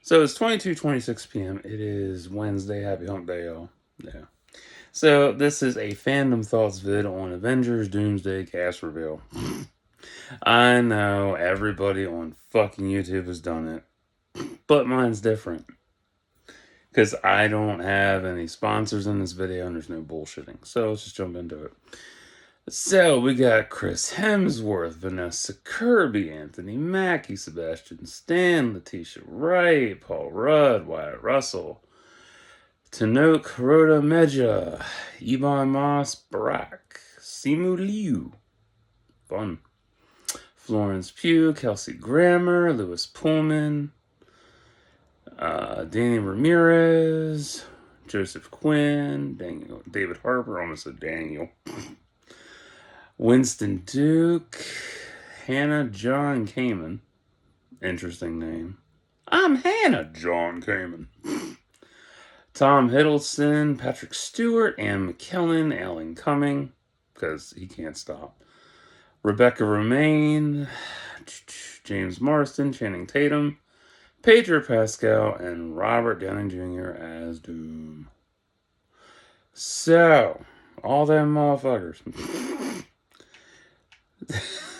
So it's 22:26 p.m. It is Wednesday. Happy hump day, y'all. Yeah. So this is a fandom thoughts vid on Avengers Doomsday cast reveal. I know everybody on fucking YouTube has done it, but mine's different. Because I don't have any sponsors in this video and there's no bullshitting. So let's just jump into it. So we got Chris Hemsworth, Vanessa Kirby, Anthony Mackie, Sebastian Stan, Letitia Wright, Paul Rudd, Wyatt Russell, Tanoke Kuroda Meja, Ebon Moss Barack, Simu Liu, fun, Florence Pugh, Kelsey Grammer, Lewis Pullman, Danny Ramirez, Joseph Quinn, David Harbour, almost said Daniel, Winston Duke, Hannah John Kamen, interesting name. I'm Hannah John Kamen. Tom Hiddleston, Patrick Stewart, Ann McKellen, Alan Cumming, because he can't stop. Rebecca Romaine, James Marsden, Channing Tatum, Pedro Pascal, and Robert Downey Jr. as Doom. So, all them motherfuckers.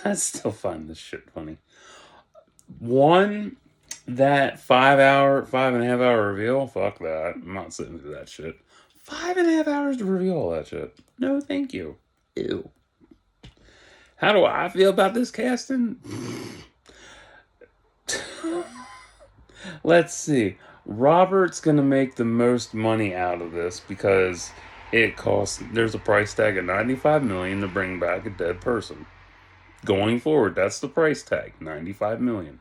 I still find this shit funny. One, that 5.5 hour reveal, fuck that. I'm not sitting through that shit. 5.5 hours to reveal all that shit. No, thank you. Ew. How do I feel about this casting? Let's see. Robert's gonna make the most money out of this because it costs. There's a price tag of $95 million to bring back a dead person. Going forward, that's the price tag, $95 million.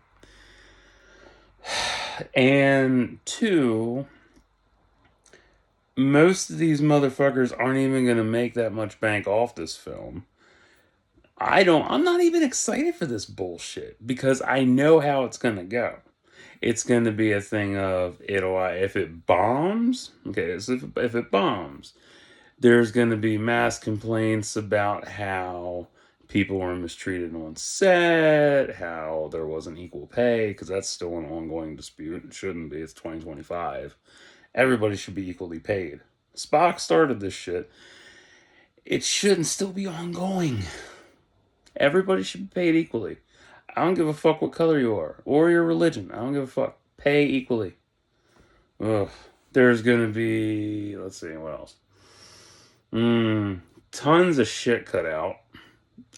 And two, most of these motherfuckers aren't even gonna make that much bank off this film. I'm not even excited for this bullshit because I know how it's gonna go. It's gonna be a thing of if it bombs, okay, so if it bombs, there's gonna be mass complaints about how people were mistreated on set, how there wasn't equal pay, because that's still an ongoing dispute. It shouldn't be. It's 2025. Everybody should be equally paid. Spock started this shit. It shouldn't still be ongoing. Everybody should be paid equally. I don't give a fuck what color you are or your religion. I don't give a fuck. Pay equally. Ugh. There's gonna be, let's see, what else? Tons of shit cut out.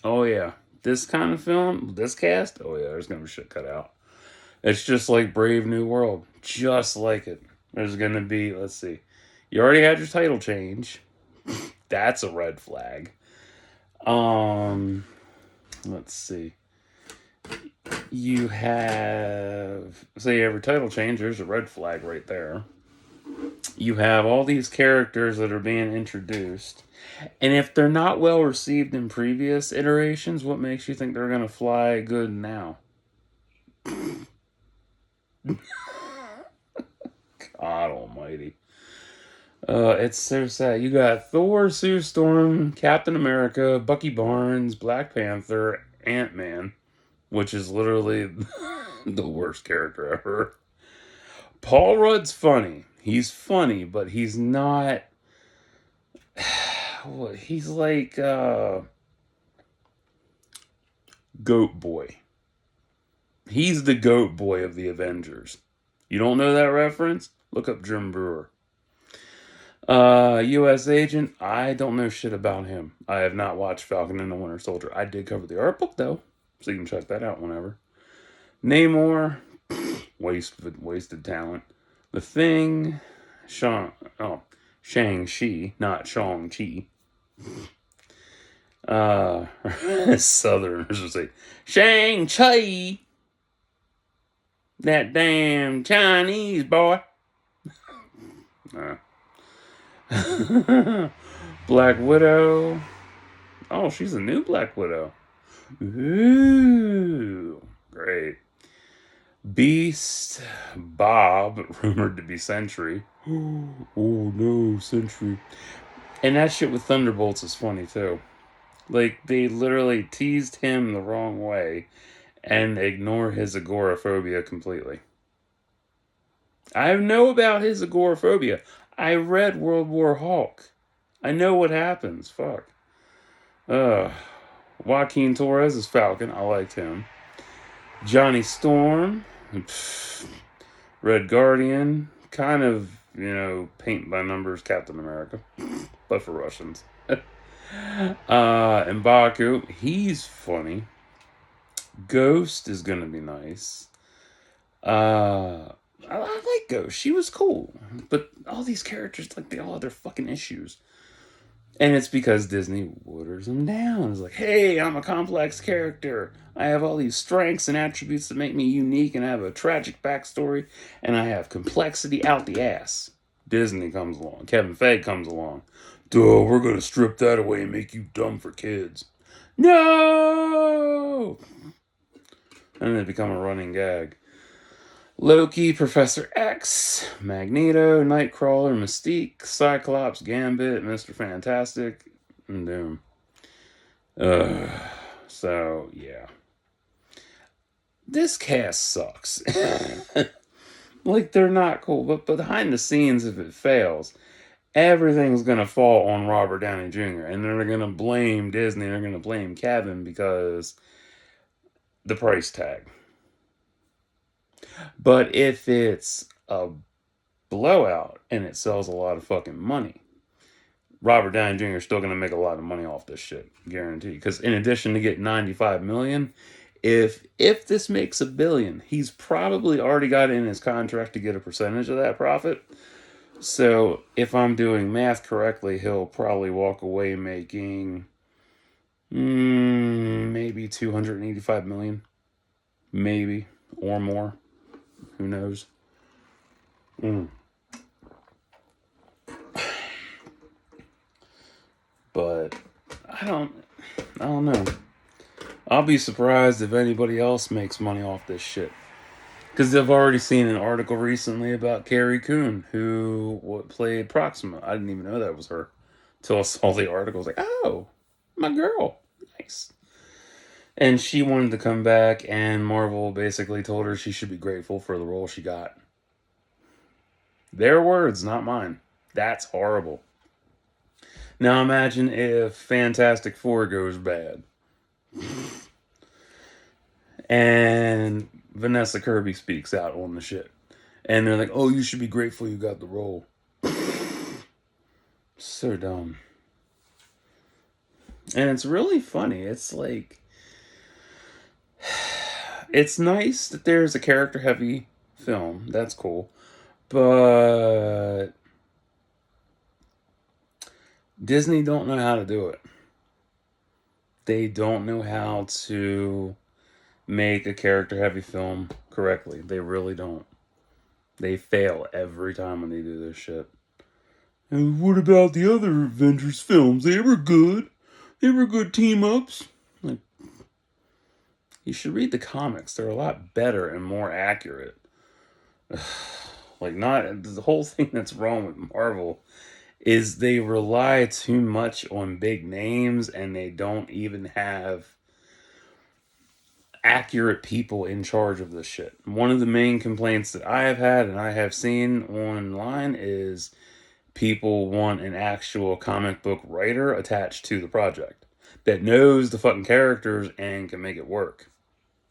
Oh yeah, this kind of film, this cast. Oh yeah, there's gonna be shit cut out. It's just like Brave New World, just like it. There's gonna be, let's see, you already had your title change. That's a red flag. Let's see. You have, say every title change, there's a red flag right there. You have all these characters that are being introduced, and if they're not well received in previous iterations, what makes you think they're gonna fly good now? God almighty. It's so sad. You got Thor, Sue Storm, Captain America, Bucky Barnes, Black Panther, Ant-Man, which is literally the worst character ever. Paul Rudd's funny. He's funny, but he's not. He's like Goat Boy. He's the Goat Boy of the Avengers. You don't know that reference? Look up Jim Brewer. U.S. Agent, I don't know shit about him. I have not watched Falcon and the Winter Soldier. I did cover the art book, though, so you can check that out whenever. Namor, wasted talent. The Thing, Shang-Chi, not Shang-Chi. Southerners would say, Shang-Chi, that damn Chinese boy. Black Widow. Oh, she's a new Black Widow. Ooh, great. Beast, Bob, rumored to be Sentry. Oh no, Sentry. And that shit with Thunderbolts is funny too. Like, they literally teased him the wrong way and ignore his agoraphobia completely. I know about his agoraphobia. I read World War Hulk. I know what happens. Fuck. Uh, Joaquin Torres is Falcon. I liked him. Johnny Storm, pff, Red Guardian, kind of, paint by numbers Captain America, but for Russians. M'Baku, he's funny. Ghost is gonna be nice. I like Ghost. She was cool, but all these characters, like, they all have their fucking issues. And it's because Disney waters them down. It's like, hey, I'm a complex character. I have all these strengths and attributes that make me unique, and I have a tragic backstory, and I have complexity out the ass. Disney comes along. Kevin Feige comes along. Duh, we're going to strip that away and make you dumb for kids. No! And they become a running gag. Loki, Professor X, Magneto, Nightcrawler, Mystique, Cyclops, Gambit, Mr. Fantastic, and Doom. So, yeah. This cast sucks. Like, they're not cool, but behind the scenes, if it fails, everything's going to fall on Robert Downey Jr., and they're going to blame Disney, they're going to blame Kevin because the price tag. But if it's a blowout and it sells a lot of fucking money, Robert Downey Jr. is still going to make a lot of money off this shit, guaranteed. Because in addition to getting 95 million, if this makes $1 billion, he's probably already got it in his contract to get a percentage of that profit. So if I'm doing math correctly, he'll probably walk away making maybe 285 million, maybe, or more. Who knows? But I don't know. I'll be surprised if anybody else makes money off this shit. Because I've already seen an article recently about Carrie Coon, who played Proxima. I didn't even know that was her until I saw the article. I was like, oh, my girl. Nice. And she wanted to come back, and Marvel basically told her she should be grateful for the role she got. Their words, not mine. That's horrible. Now imagine if Fantastic Four goes bad. And Vanessa Kirby speaks out on the shit. And they're like, oh, you should be grateful you got the role. So dumb. And it's really funny. It's like, it's nice that there's a character heavy film. That's cool. But Disney don't know how to do it. They don't know how to make a character heavy film correctly. They really don't. They fail every time when they do this shit. And what about the other Avengers films? They were good. They were good team ups. Like, you should read the comics. They're a lot better and more accurate. Like, not the whole thing that's wrong with Marvel is they rely too much on big names, and they don't even have accurate people in charge of this shit. One of the main complaints that I have had and I have seen online is people want an actual comic book writer attached to the project that knows the fucking characters and can make it work.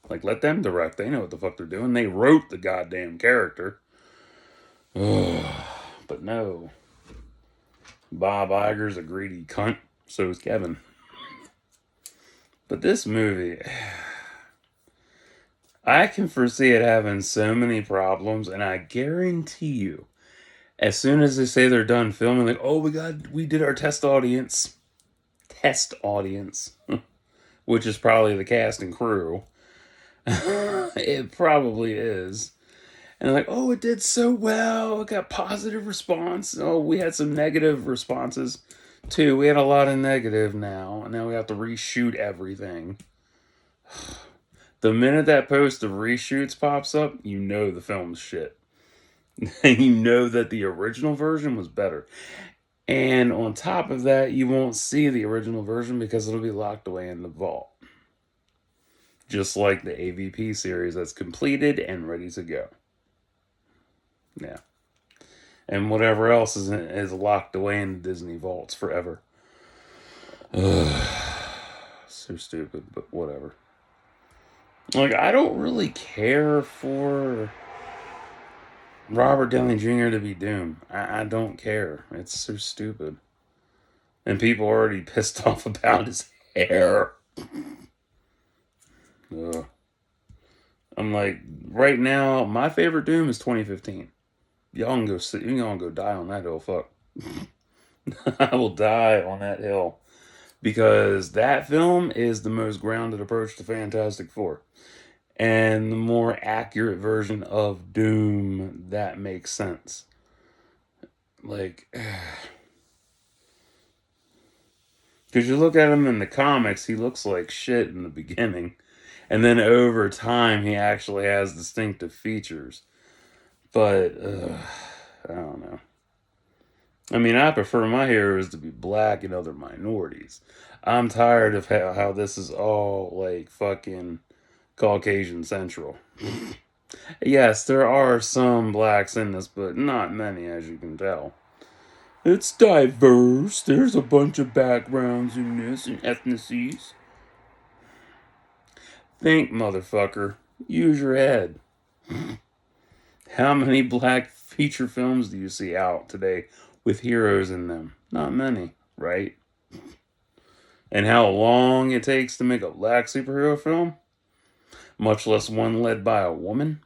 Like, let them direct. They know what the fuck they're doing. They wrote the goddamn character. But no. Bob Iger's a greedy cunt. So is Kevin. But this movie, I can foresee it having so many problems, and I guarantee you, as soon as they say they're done filming, like, oh, we did our test audience, which is probably the cast and crew. It probably is. And like, oh, it did so well. It got positive response. Oh, we had some negative responses too. We had a lot of negative now. And now we have to reshoot everything. The minute that post of reshoots pops up, you know the film's shit. And you know that the original version was better. And on top of that, you won't see the original version because it'll be locked away in the vault. Just like the AVP series that's completed and ready to go. Yeah. And whatever else is locked away in the Disney vaults forever. So stupid, but whatever. Like, I don't really care for Robert Downey Jr. to be Doom. I don't care. It's so stupid. And people are already pissed off about his hair. Ugh. I'm like, right now, my favorite Doom is 2015. Y'all can go sit. Y'all can go die on that hill. Fuck. I will die on that hill because that film is the most grounded approach to Fantastic Four and the more accurate version of Doom that makes sense. Like, because you look at him in the comics, he looks like shit in the beginning, and then over time, he actually has distinctive features. But I don't know. I mean, I prefer my heroes to be black and other minorities. I'm tired of how this is all like fucking Caucasian Central. Yes, there are some blacks in this, but not many, as you can tell. It's diverse. There's a bunch of backgrounds in this and ethnicities. Think, motherfucker. Use your head. How many black feature films do you see out today with heroes in them? Not many, right? And how long it takes to make a black superhero film? Much less one led by a woman?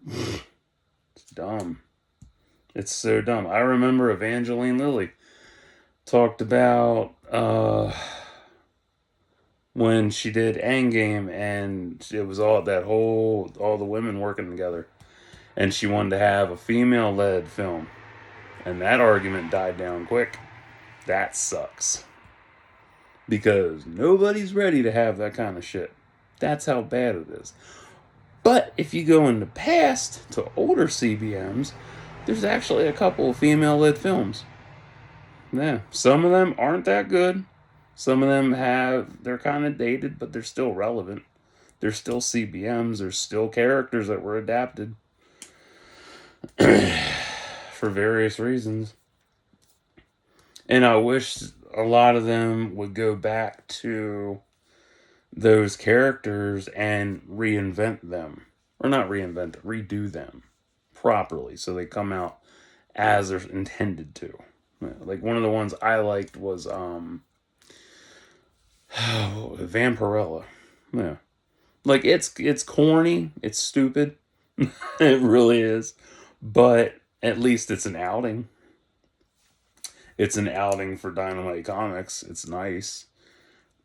It's dumb. It's so dumb. I remember Evangeline Lilly talked about when she did Endgame and it was all the women working together. And she wanted to have a female led film. And that argument died down quick. That sucks. Because nobody's ready to have that kind of shit. That's how bad it is. But if you go in the past to older CBMs, there's actually a couple of female-led films. Yeah, some of them aren't that good. Some of them they're kind of dated, but they're still relevant. They're still CBMs. There's still characters that were adapted for various reasons. And I wish a lot of them would go back to those characters and reinvent them. Or not reinvent them, redo them properly so they come out as they're intended to. Like one of the ones I liked was Vampirella. Yeah. Like it's corny, it's stupid. It really is. But at least it's an outing. It's an outing for Dynamite Comics. It's nice.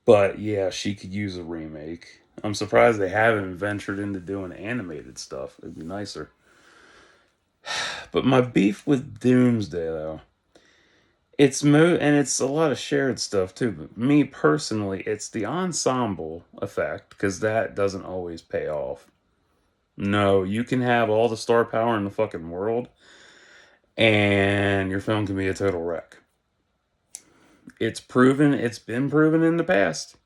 But yeah, she could use a remake. I'm surprised they haven't ventured into doing animated stuff. It'd be nicer. But my beef with Doomsday though, and it's a lot of shared stuff too. But me personally, it's the ensemble effect because that doesn't always pay off. No, you can have all the star power in the fucking world, and your film can be a total wreck. It's proven. It's been proven in the past.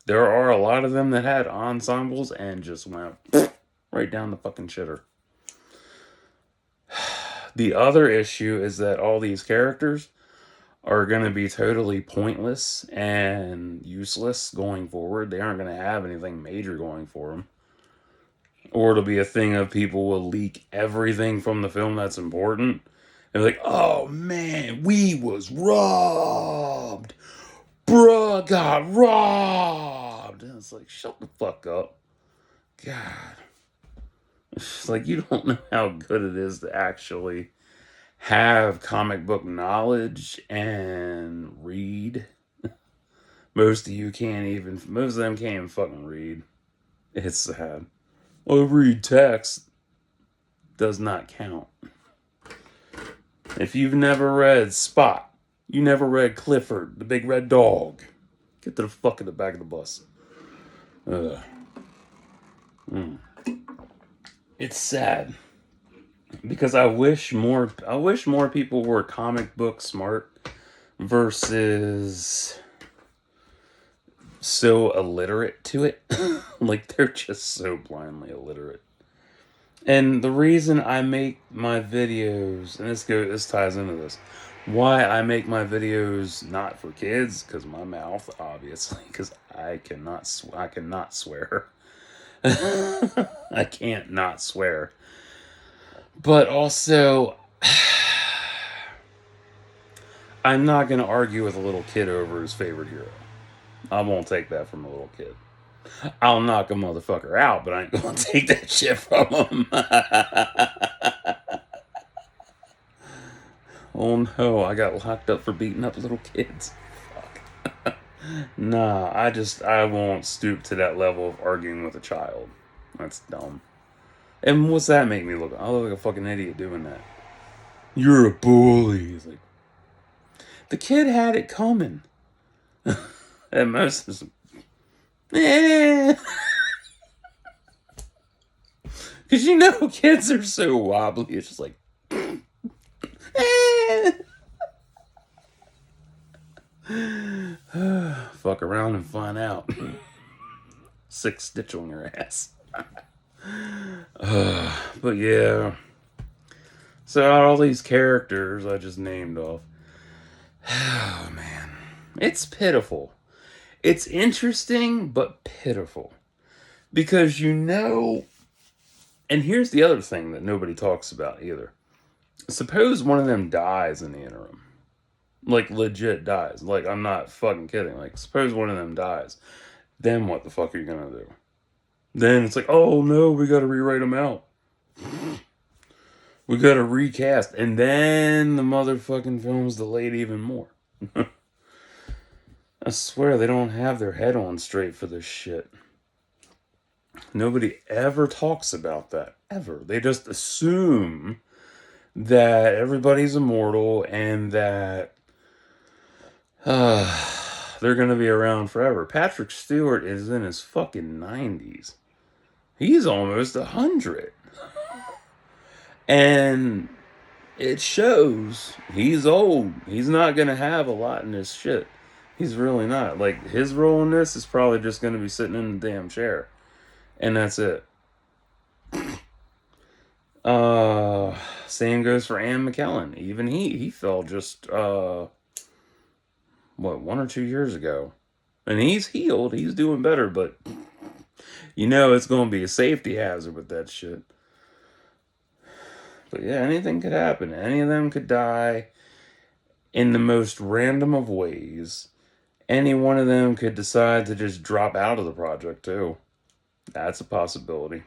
There are a lot of them that had ensembles and just went right down the fucking shitter. The other issue is that all these characters are going to be totally pointless and useless going forward. They aren't going to have anything major going for them. Or it'll be a thing of people will leak everything from the film that's important. And be like, oh man, we was robbed. Bruh got robbed. And it's like, shut the fuck up. God. It's like, you don't know how good it is to actually have comic book knowledge and read. Most of them can't even fucking read. It's sad. Well, read text does not count. If you've never read Spot, you never read Clifford, the big red dog, get to the fuck in the back of the bus. Ugh. It's sad because I wish more people were comic book smart versus so illiterate to it. Like they're just so blindly illiterate. And the reason I make my videos, and this ties into this, why I make my videos not for kids, because my mouth, obviously, because I cannot swear. I can't not swear. But also, I'm not going to argue with a little kid over his favorite hero. I won't take that from a little kid. I'll knock a motherfucker out, but I ain't going to take that shit from him. Oh no, I got locked up for beating up little kids. Fuck. Nah, I won't stoop to that level of arguing with a child. That's dumb. And what's that make me look? I look like a fucking idiot doing that. You're a bully. He's like, the kid had it coming. At most, it's, eh. Because you know kids are so wobbly. It's just like, eh. Fuck around and find out. 6 stitch on your ass. But yeah. So all these characters I just named off. Oh man. It's pitiful. It's interesting, but pitiful. Because you know, and here's the other thing that nobody talks about either. Suppose one of them dies in the interim. Like, legit dies. Like, I'm not fucking kidding. Like, suppose one of them dies. Then what the fuck are you gonna do? Then it's like, oh no, we gotta rewrite them out. We gotta recast. And then the motherfucking film's delayed even more. I swear they don't have their head on straight for this shit. Nobody ever talks about that. Ever. They just assume that everybody's immortal and that they're going to be around forever. Patrick Stewart is in his fucking 90s. He's almost 100. And it shows he's old. He's not going to have a lot in this shit. He's really not. Like, his role in this is probably just going to be sitting in the damn chair. And that's it. Same goes for Ian McKellen. Even he fell just, 1 or 2 years ago. And he's healed. He's doing better, but you know it's going to be a safety hazard with that shit. But yeah, anything could happen. Any of them could die in the most random of ways. Any one of them could decide to just drop out of the project, too. That's a possibility.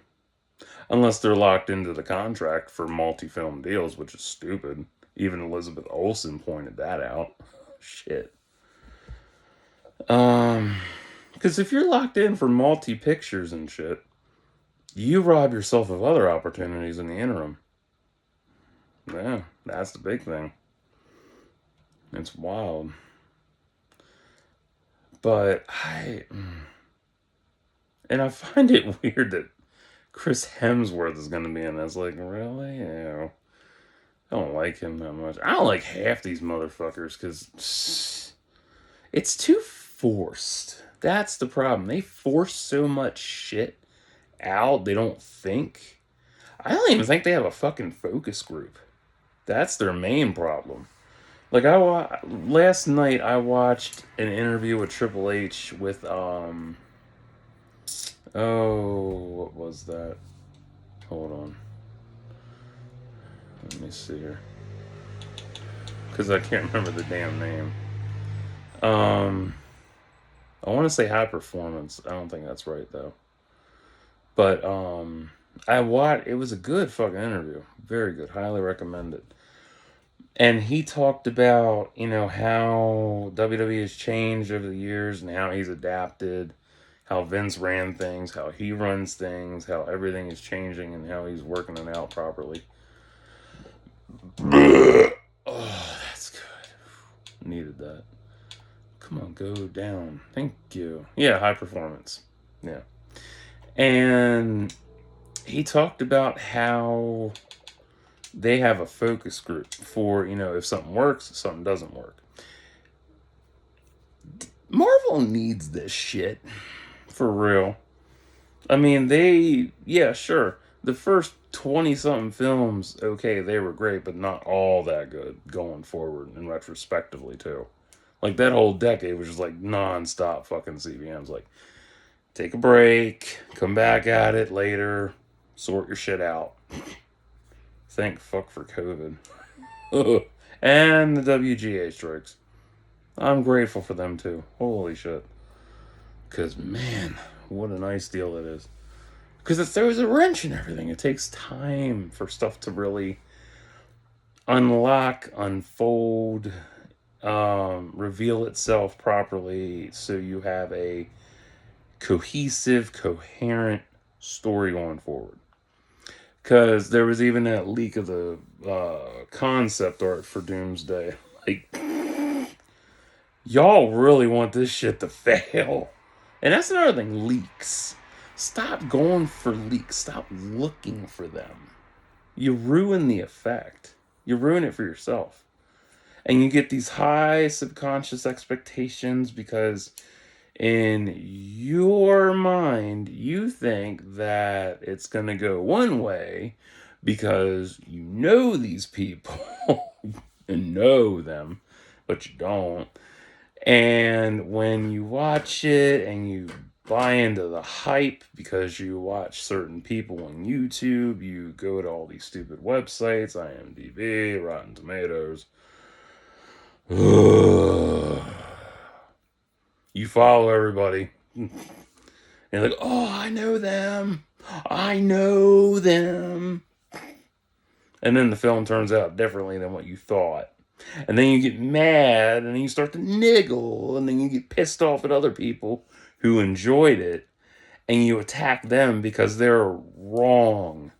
Unless they're locked into the contract for multi-film deals, which is stupid. Even Elizabeth Olsen pointed that out. Shit. Because if you're locked in for multi-pictures and shit, you rob yourself of other opportunities in the interim. Yeah, that's the big thing. It's wild. But I find it weird that Chris Hemsworth is going to be in this. Like, really? Yeah. I don't like him that much. I don't like half these motherfuckers because it's too forced. That's the problem. They force so much shit out, they don't think. I don't even think they have a fucking focus group. That's their main problem. Like, last night I watched an interview with Triple H with, what was that? Hold on. Let me see here. Because I can't remember the damn name. I want to say High Performance. I don't think that's right, though. But, it was a good fucking interview. Very good. Highly recommend it. And he talked about, how WWE has changed over the years and how he's adapted, how Vince ran things, how he runs things, how everything is changing, and how he's working it out properly. Oh, that's good. Needed that. Come on, go down. Thank you. Yeah, High Performance. Yeah. And he talked about how they have a focus group for, if something works, if something doesn't work. Marvel needs this shit. For real. I mean, yeah, sure. The first 20-something films, okay, they were great, but not all that good going forward and retrospectively, too. Like, that whole decade was just like non-stop fucking CBMs. Like, take a break, come back at it later, sort your shit out. Thank fuck for COVID. And the WGA strikes. I'm grateful for them too. Holy shit. Because, man, what a nice deal it is. Because it throws a wrench in everything. It takes time for stuff to really unlock, unfold, reveal itself properly so you have a cohesive, coherent story going forward. Because there was even that leak of the concept art for Doomsday. Like, y'all really want this shit to fail. And that's another thing, leaks. Stop going for leaks. Stop looking for them. You ruin the effect. You ruin it for yourself. And you get these high subconscious expectations because in your mind, you think that it's going to go one way because you know these people and know them, but you don't. And when you watch it and you buy into the hype because you watch certain people on YouTube, you go to all these stupid websites, IMDb, Rotten Tomatoes. You follow everybody. And you're like, oh, I know them. I know them. And then the film turns out differently than what you thought. And then you get mad, and then you start to niggle, and then you get pissed off at other people who enjoyed it, and you attack them because they're wrong.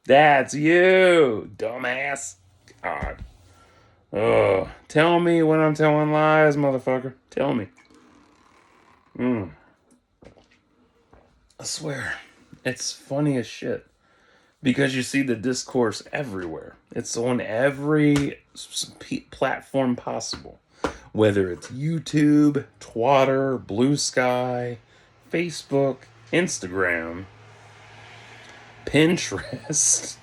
That's you, dumbass. God. Oh, tell me when I'm telling lies, motherfucker. Tell me. I swear, it's funny as shit. Because you see the discourse everywhere. It's on every platform possible. Whether it's YouTube, Twitter, Blue Sky, Facebook, Instagram, Pinterest,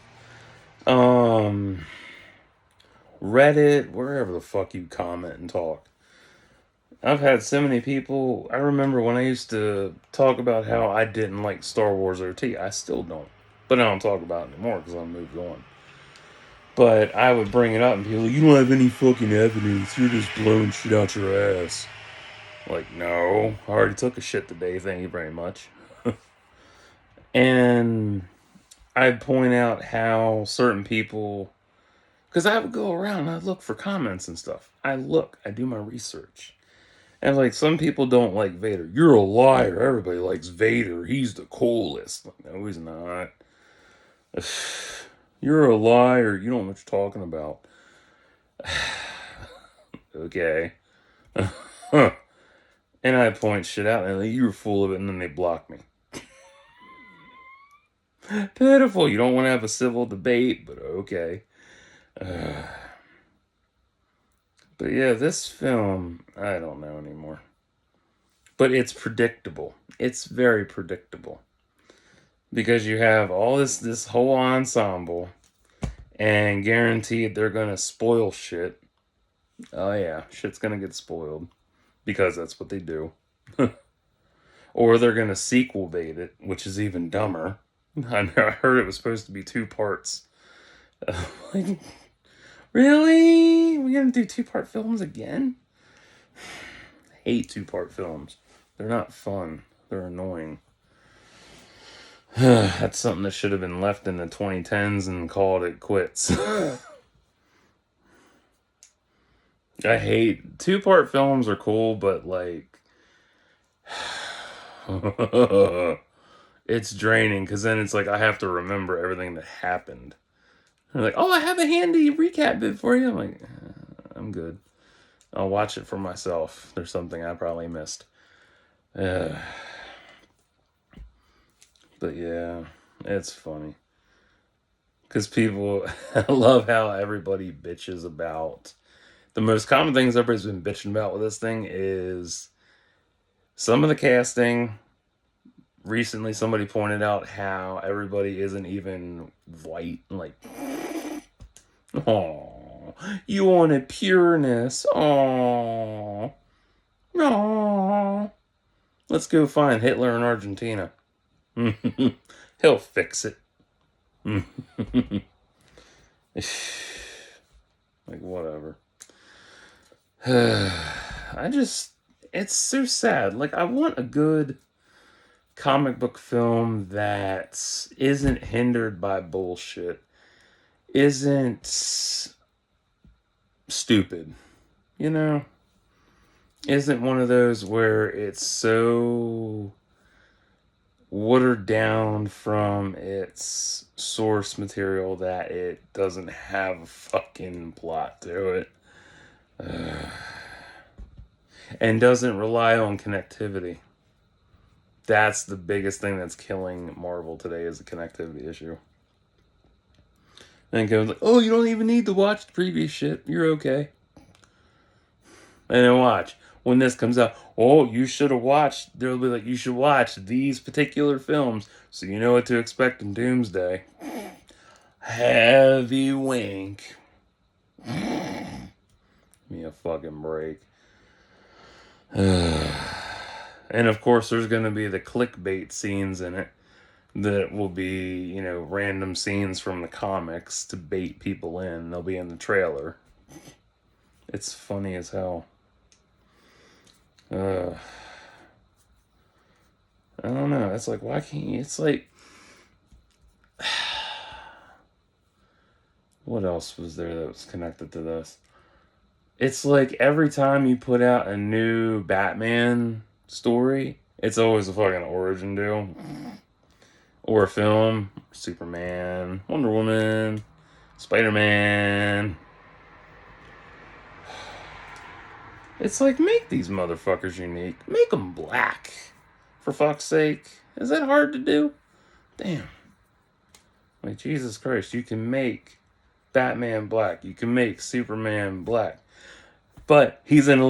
Reddit, wherever the fuck you comment and talk. I've had so many people. I remember when I used to talk about how I didn't like Star Wars OT. I still don't. But I don't talk about it anymore because I moved on. But I would bring it up and people, you don't have any fucking evidence. You're just blowing shit out your ass. Like, no. I already took a shit today. Thank you very much. And I'd point out how certain people, because I would go around and I'd look for comments and stuff. I do my research. And like, some people don't like Vader. You're a liar. Everybody likes Vader. He's the coolest. Like, no, he's not. You're a liar. You don't know what you're talking about. Okay. And I point shit out and you were full of it and then they block me. Pitiful. You don't want to have a civil debate, but okay. But yeah, this film, I don't know anymore. But it's predictable. It's very predictable. Because you have all this whole ensemble, and guaranteed they're gonna spoil shit. Oh yeah, shit's gonna get spoiled. Because that's what they do. Or they're gonna sequel bait it, which is even dumber. I heard it was supposed to be 2 parts. Like, really? We're gonna do 2-part films again? I hate 2-part films. They're not fun. They're annoying. That's something that should have been left in the 2010s and called it quits. I hate 2-part films are cool, but like it's draining because then it's like I have to remember everything that happened. They're like, oh, I have a handy recap bit for you. I'm like, I'm good. I'll watch it for myself. There's something I probably missed. But yeah, it's funny. Because people, I love how everybody bitches about. The most common things everybody's been bitching about with this thing is some of the casting, recently somebody pointed out how everybody isn't even white. Like, oh, you wanted pureness. Oh, no. Let's go find Hitler in Argentina. He'll fix it. Like, whatever. It's so sad. Like, I want a good comic book film that isn't hindered by bullshit, isn't stupid, you know? Isn't one of those where it's so watered down from its source material that it doesn't have a fucking plot to it. And doesn't rely on connectivity. That's the biggest thing that's killing Marvel today, is the connectivity issue. And goes like, oh, you don't even need to watch the previous shit. You're okay. And then watch. When this comes out, oh, you should have watched. They'll be like, you should watch these particular films so you know what to expect in Doomsday. Heavy wink. Give me a fucking break. And of course, there's going to be the clickbait scenes in it that will be, you know, random scenes from the comics to bait people in. They'll be in the trailer. It's funny as hell. I don't know. It's like, why can't you? It's like, what else was there that was connected to this? It's like every time you put out a new Batman story, it's always a fucking origin deal. Or a film. Superman, Wonder Woman, Spider-Man. It's like, make these motherfuckers unique. Make them black. For fuck's sake. Is that hard to do? Damn. Like, Jesus Christ, you can make Batman black. You can make Superman black. But he's an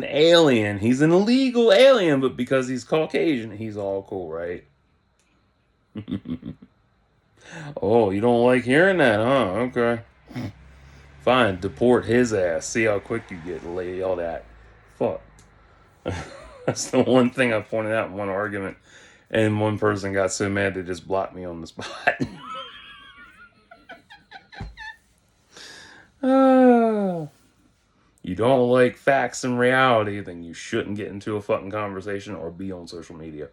alien. He's an illegal alien, but because he's Caucasian, he's all cool, right? Oh, you don't like hearing that, huh? Okay. Fine, deport his ass. See how quick you get, lay all that. Fuck. That's the one thing I pointed out in one argument. And one person got so mad they just blocked me on the spot. You don't like facts and reality, then you shouldn't get into a fucking conversation or be on social media.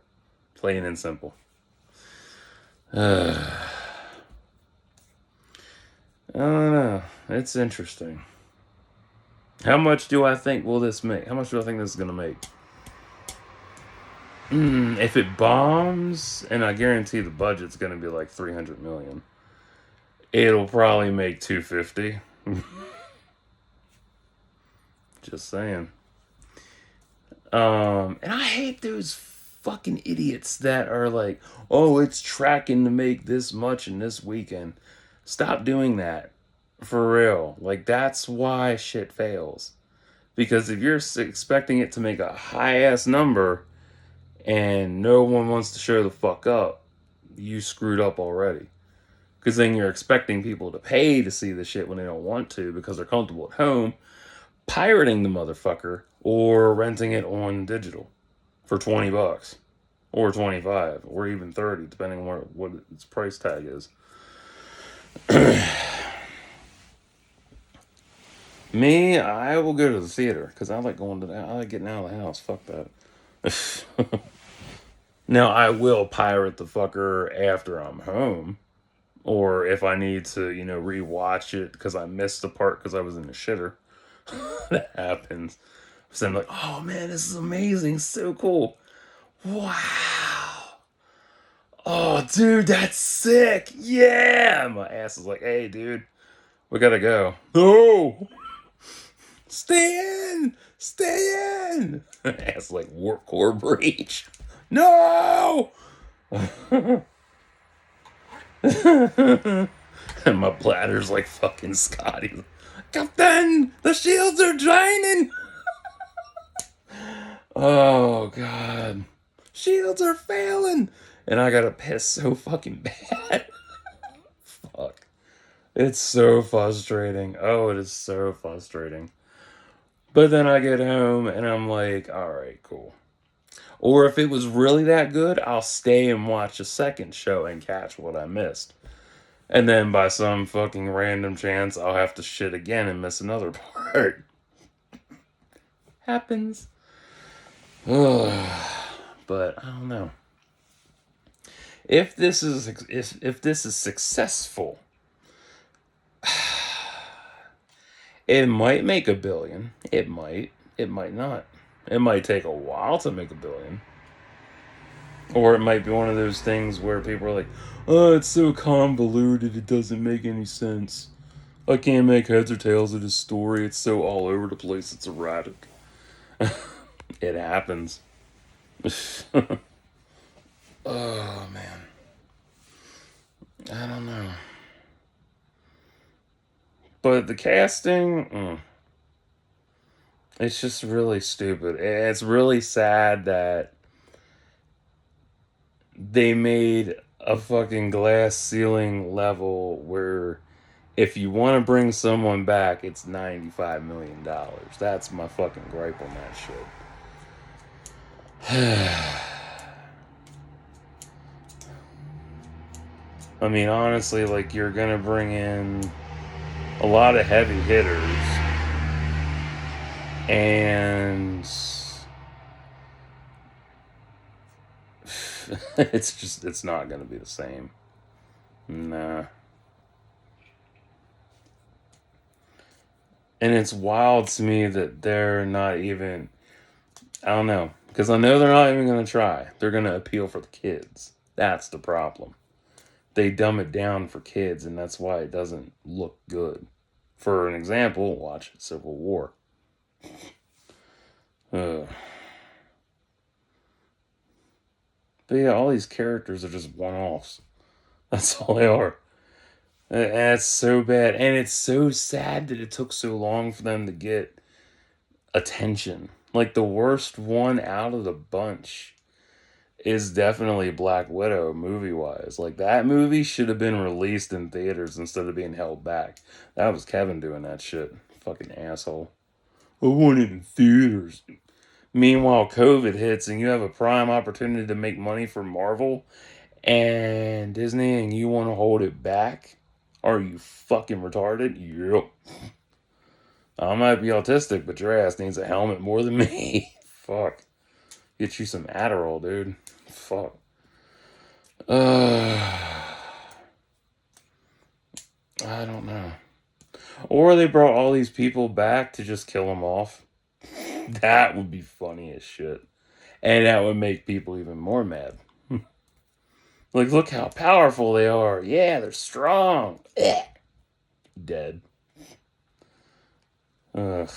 Plain and simple. I don't know. It's interesting. How much do I think will this make? How much do I think this is going to make? If it bombs, and I guarantee the budget's going to be like $300 million, it'll probably make $250. Just saying. And I hate those fucking idiots that are like, oh, it's tracking to make this much in this weekend. Stop doing that. For real. Like, that's why shit fails. Because if you're expecting it to make a high-ass number and no one wants to show the fuck up, you screwed up already. Because then you're expecting people to pay to see the shit when they don't want to because they're comfortable at home, pirating the motherfucker, or renting it on digital for $20 or 25 or even 30, depending on what its price tag is. Me, I will go to the theater because I like going to I like getting out of the house. Fuck that. Now, I will pirate the fucker after I'm home, or if I need to, you know, rewatch it because I missed the part because I was in the shitter. That happens. So I'm like, oh man, this is amazing, so cool. Wow. Oh, dude, that's sick. Yeah. My ass is like, hey, dude, we gotta go. No. Stay in. Stay in. Ass like warp core breach. No. And my bladder's like fucking Scotty. Captain, the shields are draining. Oh, God. Shields are failing. And I gotta piss so fucking bad. Fuck. It's so frustrating. Oh, it is so frustrating. But then I get home and I'm like, all right, cool. Or if it was really that good, I'll stay and watch a second show and catch what I missed. And then by some fucking random chance, I'll have to shit again and miss another part. Happens. But I don't know. If this is successful, it might make $1 billion. It might. It might not. It might take a while to make $1 billion. Or it might be one of those things where people are like, oh, it's so convoluted, it doesn't make any sense. I can't make heads or tails of this story. It's so all over the place, it's erratic. It happens. Oh, man. I don't know. But the casting, it's just really stupid. It's really sad that they made a fucking glass ceiling level where if you want to bring someone back, it's $95 million. That's my fucking gripe on that shit. I mean, honestly, like, you're gonna bring in a lot of heavy hitters, and it's not gonna be the same. Nah. And it's wild to me that they're not even, I don't know, because I know they're not even gonna try. They're gonna appeal for the kids. That's the problem. They dumb it down for kids, and that's why it doesn't look good. For an example, watch Civil War. But yeah, all these characters are just one-offs. That's all they are. That's so bad. And it's so sad that it took so long for them to get attention. Like, the worst one out of the bunch is definitely Black Widow, movie-wise. Like, that movie should have been released in theaters instead of being held back. That was Kevin doing that shit. Fucking asshole. I want it in theaters. Meanwhile, COVID hits and you have a prime opportunity to make money for Marvel and Disney and you want to hold it back? Are you fucking retarded? Yep. I might be autistic, but your ass needs a helmet more than me. Fuck. Get you some Adderall, dude. Fuck. I don't know. Or they brought all these people back to just kill them off. That would be funny as shit. And that would make people even more mad. Like, look how powerful they are. Yeah, they're strong. Dead. Ugh.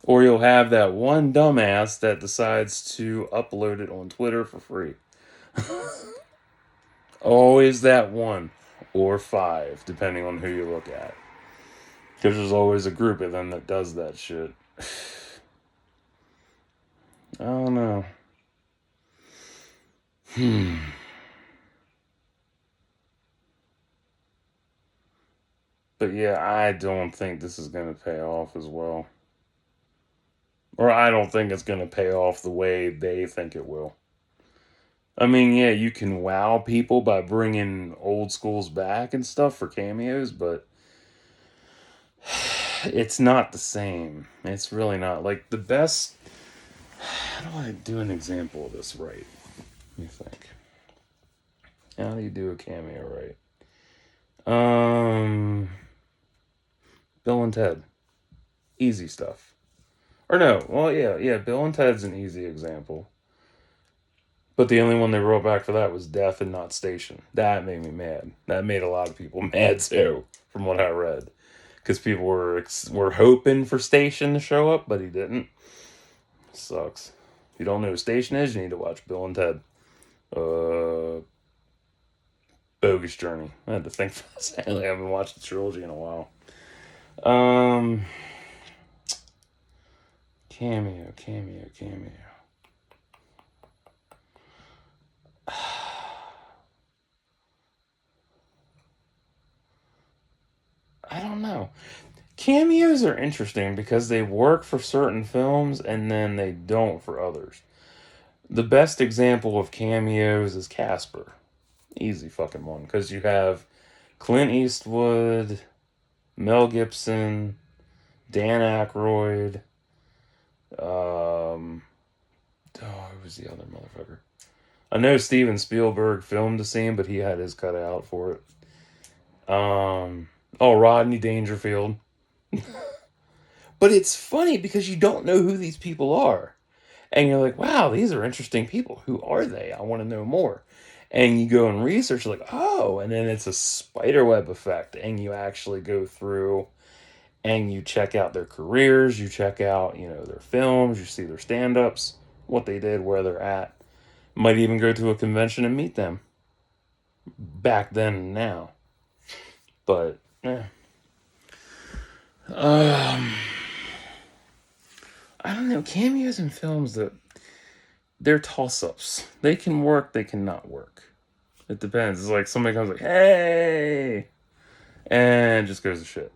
Or you'll have that one dumbass that decides to upload it on Twitter for free. Always that one. Or 5, depending on who you look at. Because there's always a group of them that does that shit. I don't know. But yeah, I don't think this is going to pay off as well. Or I don't think it's going to pay off the way they think it will. I mean, yeah, you can wow people by bringing old schools back and stuff for cameos, but it's not the same. It's really not. Like, the best. How do I do an example of this right? Let me think. How do you do a cameo right? Bill and Ted. Easy stuff. Or no, well, yeah, Bill and Ted's an easy example. But the only one they wrote back for that was Death and Not Station. That made me mad. That made a lot of people mad too, from what I read. Because people were hoping for Station to show up, but he didn't. Sucks. If you don't know who Station is, you need to watch Bill and Ted. Bogus Journey. I had to think for a second. I haven't watched the trilogy in a while. Cameo. I don't know. Cameos are interesting because they work for certain films and then they don't for others. The best example of cameos is Casper. Easy fucking one. Because you have Clint Eastwood, Mel Gibson, Dan Aykroyd, who was the other motherfucker? I know Steven Spielberg filmed the scene, but he had his cut out for it. Rodney Dangerfield. But it's funny because you don't know who these people are. And you're like, wow, these are interesting people. Who are they? I want to know more. And you go and research, like, oh, and then it's a spiderweb effect. And you actually go through and you check out their careers, you check out, their films, you see their stand ups, what they did, where they're at. Might even go to a convention and meet them back then and now. But, yeah. I don't know. Cameos in films, that they're toss ups. They can work, they cannot work. It depends. It's like somebody comes like, hey, and just goes to shit.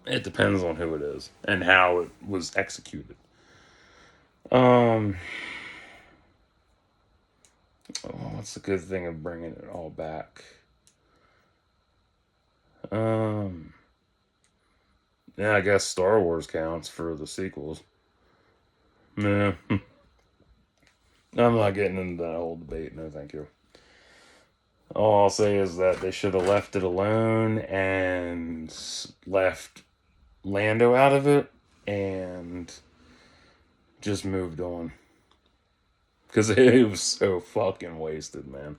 It depends on who it is and how it was executed. What's the good thing of bringing it all back? Yeah, I guess Star Wars counts for the sequels. Nah, I'm not getting into that whole debate. No, thank you. All I'll say is that they should have left it alone and left Lando out of it and just moved on. Because it was so fucking wasted, man.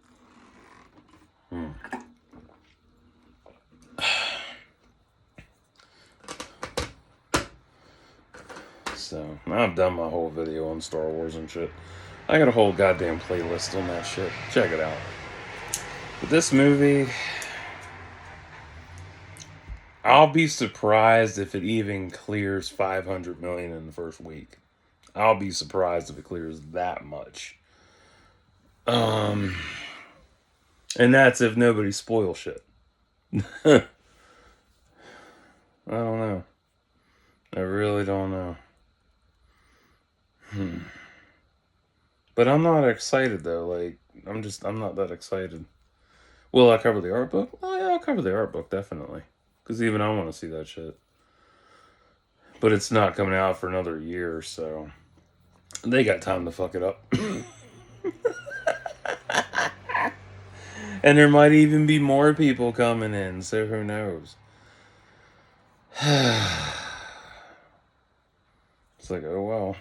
So, I've done my whole video on Star Wars and shit. I got a whole goddamn playlist on that shit. Check it out. But this movie, I'll be surprised if it even clears 500 million in the first week. I'll be surprised if it clears that much. And that's if nobody spoils shit. I don't know. I really don't know. But I'm not excited though. Like, I'm not that excited. Will I cover the art book? Oh yeah, I'll cover the art book definitely. Because even I want to see that shit. But it's not coming out for another year, so they got time to fuck it up. And there might even be more people coming in, so who knows? It's like, oh well.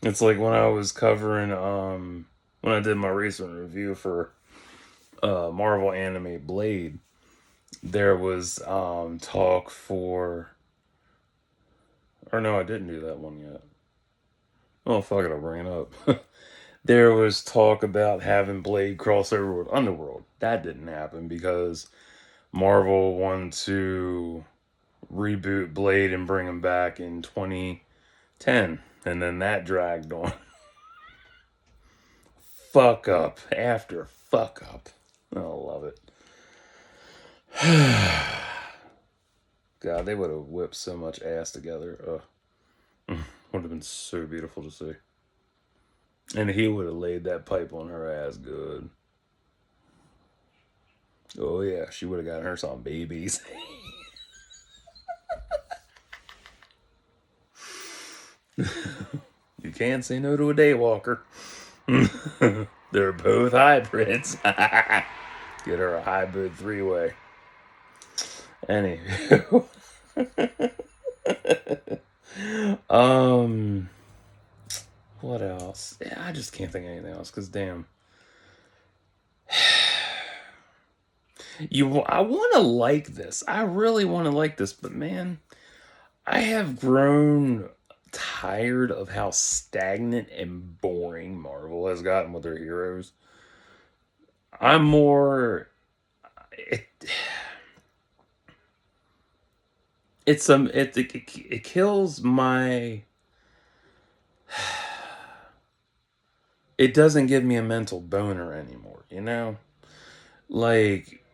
It's like when I was covering, when I did my recent review for Marvel Anime Blade, there was talk for, or no, I didn't do that one yet. Oh, fuck it, I'll bring it up. There was talk about having Blade crossover with Underworld. That didn't happen because Marvel wanted to reboot Blade and bring him back in 2010. And then that dragged on. Fuck up after fuck up. I love it. God, they would have whipped so much ass together. Would have been so beautiful to see. And he would have laid that pipe on her ass good. Oh yeah, she would have got her some babies. You can't say no to a daywalker. They're both hybrids. Get her a hybrid three-way. Anywho. What else? Yeah, I just can't think of anything else because damn. I want to like this. I really want to like this, but man, I have grown tired of how stagnant and boring Marvel has gotten with their heroes. I'm more. It, it kills my. It doesn't give me a mental boner anymore, you know? Like,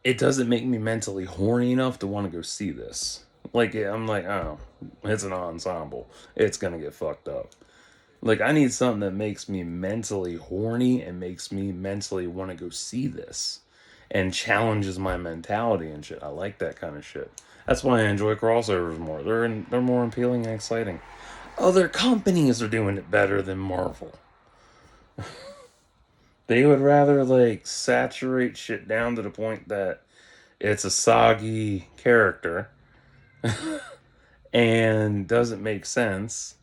it doesn't make me mentally horny enough to want to go see this. Like, I'm like, oh, it's an ensemble. It's gonna get fucked up. Like, I need something that makes me mentally horny and makes me mentally want to go see this and challenges my mentality and shit. I like that kind of shit. That's why I enjoy crossovers more. They're more appealing and exciting. Other companies are doing it better than Marvel. They would rather like saturate shit down to the point that it's a soggy character and doesn't make sense.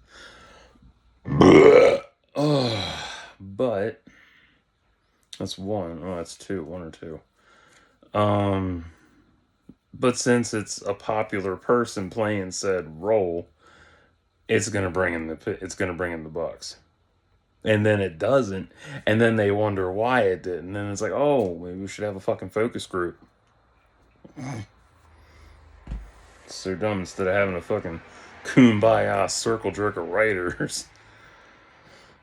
Oh, but that's one. Oh, that's two. One or two. Um, but since it's a popular person playing said role, it's gonna bring in the bucks. And then it doesn't, and then they wonder why it didn't. And then it's like, oh, maybe we should have a fucking focus group. It's so dumb instead of having a fucking kumbaya circle jerk of writers.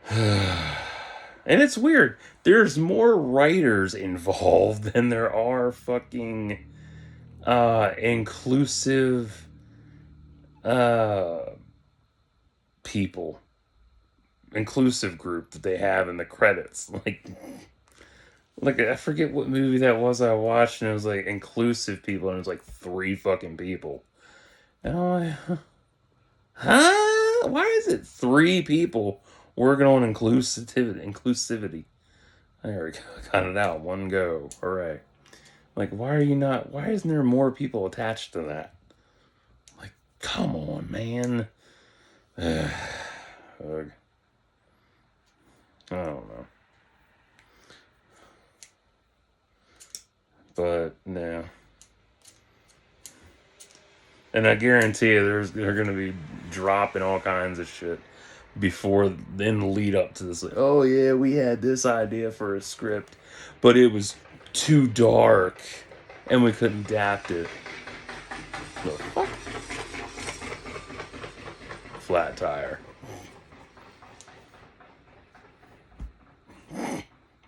And it's weird. There's more writers involved than there are fucking inclusive uh people. Inclusive group that they have in the credits. Like I forget what movie that was I watched and it was like inclusive people and it was like three fucking people. And I'm like, huh? Why is it three people working on inclusivity? There we go. Got it out. One go. Hooray. Like, why isn't there more people attached to that? Like, come on, man. Ugh. I don't know. But, no. And I guarantee you they're going to be dropping all kinds of shit before, in the lead up to this. Like, oh, yeah, we had this idea for a script, but it was too dark and we couldn't adapt it. The fuck? Flat tire.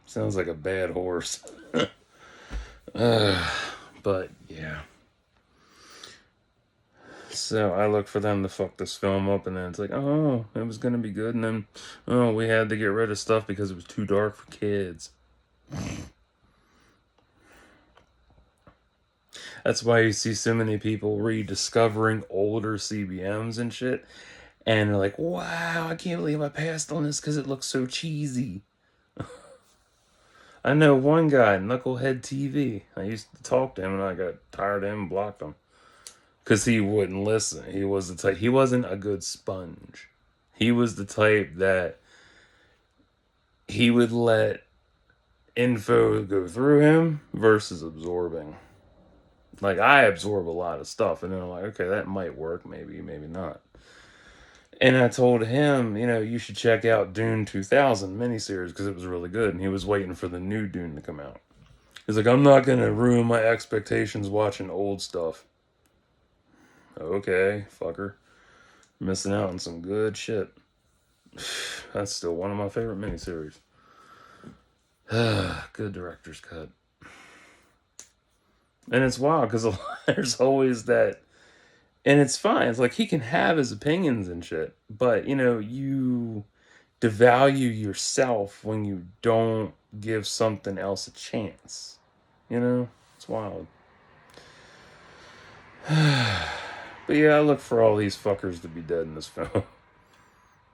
Sounds like a bad horse. But yeah. So I look for them to fuck this film up, and then it's like, oh, it was gonna be good, and then, oh, we had to get rid of stuff because it was too dark for kids. That's why you see so many people rediscovering older CBMs and shit, and they're like, wow, I can't believe I passed on this because it looks so cheesy. I know one guy, Knucklehead TV. I used to talk to him, and I got tired of him and blocked him. Because he wouldn't listen. He was the type, he wasn't a good sponge. He was the type that he would let info go through him versus absorbing. Like, I absorb a lot of stuff, and then I'm like, okay, that might work, maybe, maybe not. And I told him, you should check out Dune 2000 miniseries because it was really good, and he was waiting for the new Dune to come out. He's like, I'm not going to ruin my expectations watching old stuff. Okay, fucker. Missing out on some good shit. That's still one of my favorite miniseries. Good director's cut. And it's wild because there's always that. And it's fine. It's like he can have his opinions and shit. But, you devalue yourself when you don't give something else a chance. It's wild. But yeah, I look for all these fuckers to be dead in this film.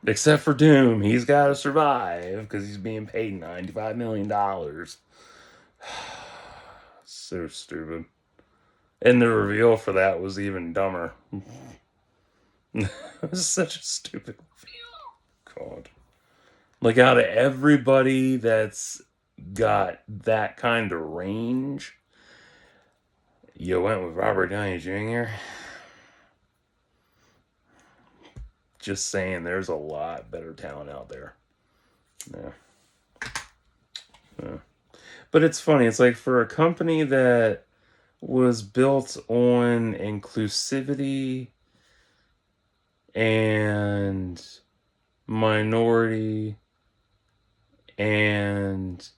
Except for Doom. He's got to survive because he's being paid $95 million. So stupid. And the reveal for that was even dumber. It was such a stupid reveal. God. Like, out of everybody that's got that kind of range, you went with Robert Downey Jr. Just saying, there's a lot better talent out there. Yeah. But it's funny. It's like for a company that was built on inclusivity and minority and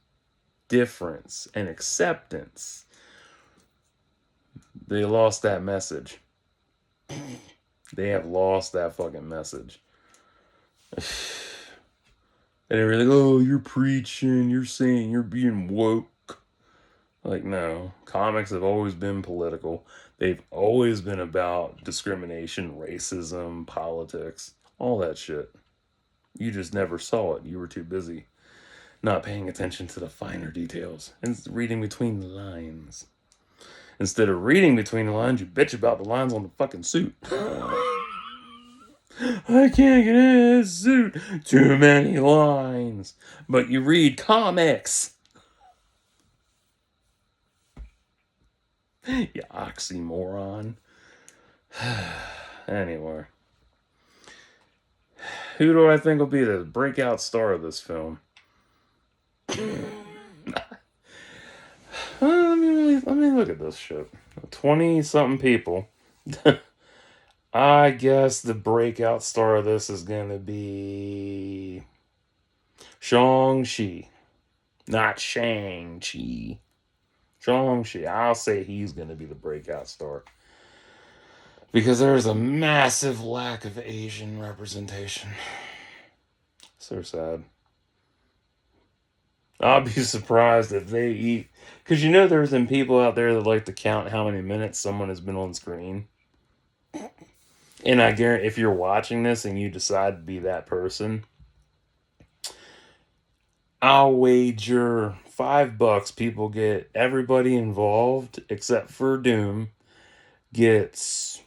difference and acceptance, They lost that message. They have lost that fucking message. And they're like, oh, you're preaching, you're saying you're being woke. Like, no. Comics have always been political. They've always been about discrimination, racism, politics, all that shit. You just never saw it. You were too busy not paying attention to the finer details and reading between the lines. Instead of reading between the lines, you bitch about the lines on the fucking suit. I can't get in this suit. Too many lines. But you read comics. You oxymoron. Anyway. Who do I think will be the breakout star of this film? Let me look at this shit. 20-something people. I guess the breakout star of this is going to be Shang-Chi. Not Shang-Chi. Shang-Chi. I'll say he's going to be the breakout star. Because there's a massive lack of Asian representation. So sad. I'll be surprised if they eat. Because you know there's some people out there that like to count how many minutes someone has been on screen. And I guarantee if you're watching this and you decide to be that person, I'll wager $5 people get everybody involved except for Doom gets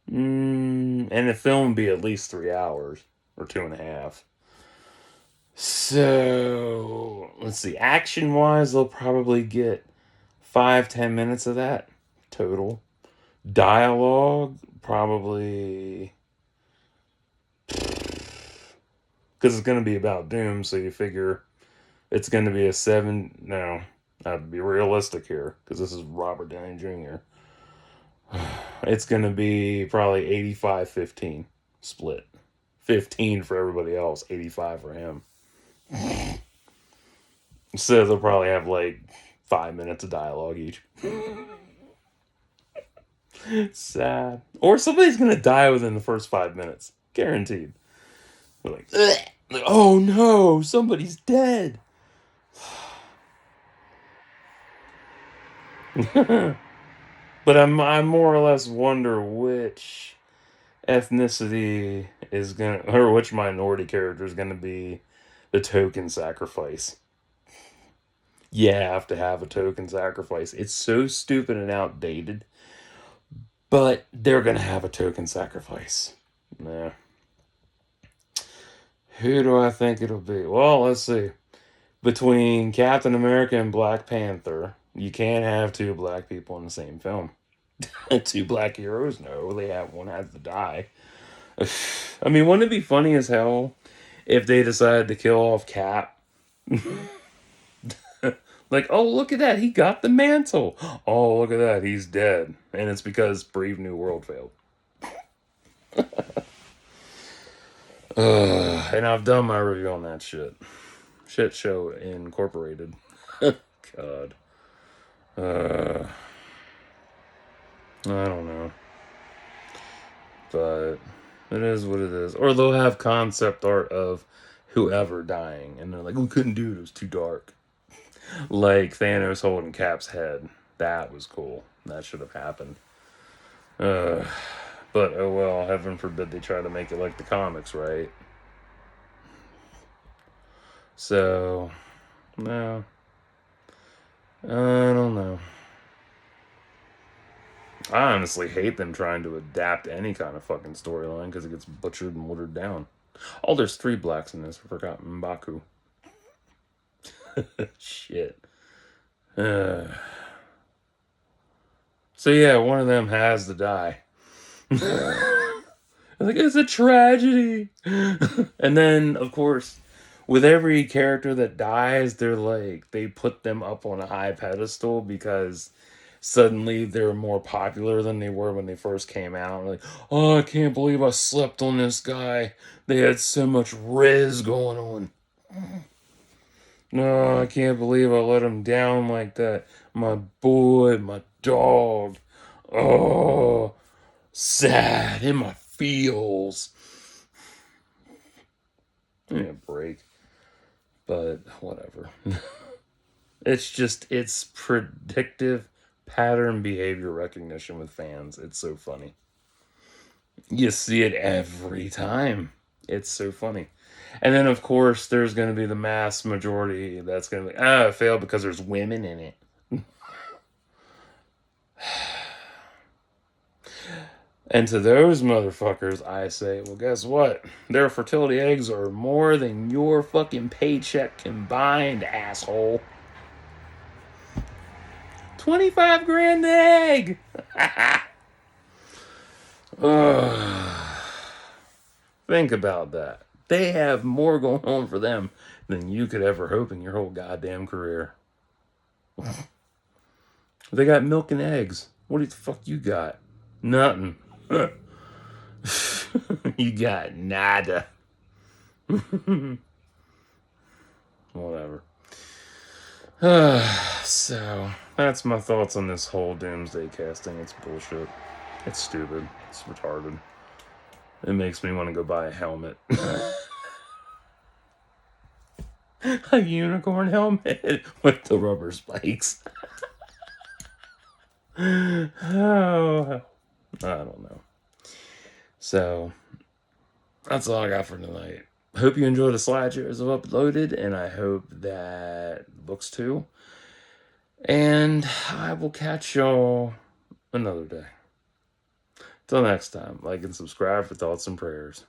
and the film will be at least 3 hours or 2.5. So let's see. Action wise, they'll probably get 5-10 minutes of that total. Dialogue, probably because it's going to be about Doom, so you figure it's going to be a 7. No, I have to be realistic here because this is Robert Downey Jr. It's going to be probably 85-15 split. 15 for everybody else, 85 for him. So they'll probably have like 5 minutes of dialogue each. Sad. Or somebody's going to die within the first 5 minutes. Guaranteed. We're like, oh no, somebody's dead. But I more or less wonder which ethnicity is gonna, or which minority character is gonna be the token sacrifice. You have to have a token sacrifice. It's so stupid and outdated, but they're gonna have a token sacrifice. Yeah. Who do I think it'll be? Well, let's see. Between Captain America and Black Panther, you can't have two black people in the same film. Two black heroes? No, they have one has to die. I mean, wouldn't it be funny as hell if they decided to kill off Cap? Like, oh, look at that, he got the mantle. Oh, look at that, he's dead. And it's because Brave New World failed. And I've done my review on that shit. Shit Show Incorporated. God. I don't know. But it is what it is. Or they'll have concept art of whoever dying. And they're like, we couldn't do it. It was too dark. Like Thanos holding Cap's head. That was cool. That should have happened. But oh well, heaven forbid they try to make it like the comics, right? So, no. I don't know. I honestly hate them trying to adapt any kind of fucking storyline because it gets butchered and watered down. Oh, there's 3 blacks in this. I forgot M'Baku. Shit. So yeah, one of them has to die. Like, it's a tragedy. And then, of course, with every character that dies, they're like, they put them up on a high pedestal because suddenly they're more popular than they were when they first came out. Like, oh, I can't believe I slept on this guy. They had so much riz going on. No, I can't believe I let him down like that. My boy, my dog. Oh, sad in my feels. Give me a break. But whatever. It's predictive pattern behavior recognition with fans. It's so funny. You see it every time. It's so funny. And then, of course, there's going to be the mass majority that's going to be, it failed because there's women in it. And to those motherfuckers, I say, well, guess what? Their fertility eggs are more than your fucking paycheck combined, asshole. 25 grand an egg! Think about that. They have more going on for them than you could ever hope in your whole goddamn career. They got milk and eggs. What the fuck you got? Nothing. You got nada. Whatever. So, that's my thoughts on this whole Doomsday casting. It's bullshit. It's stupid. It's retarded. It makes me want to go buy a helmet. A unicorn helmet with the rubber spikes. Oh, I don't know. So, that's all I got for tonight. Hope you enjoyed the slideshows I've uploaded, and I hope that books too. And I will catch y'all another day. Till next time, like and subscribe for thoughts and prayers.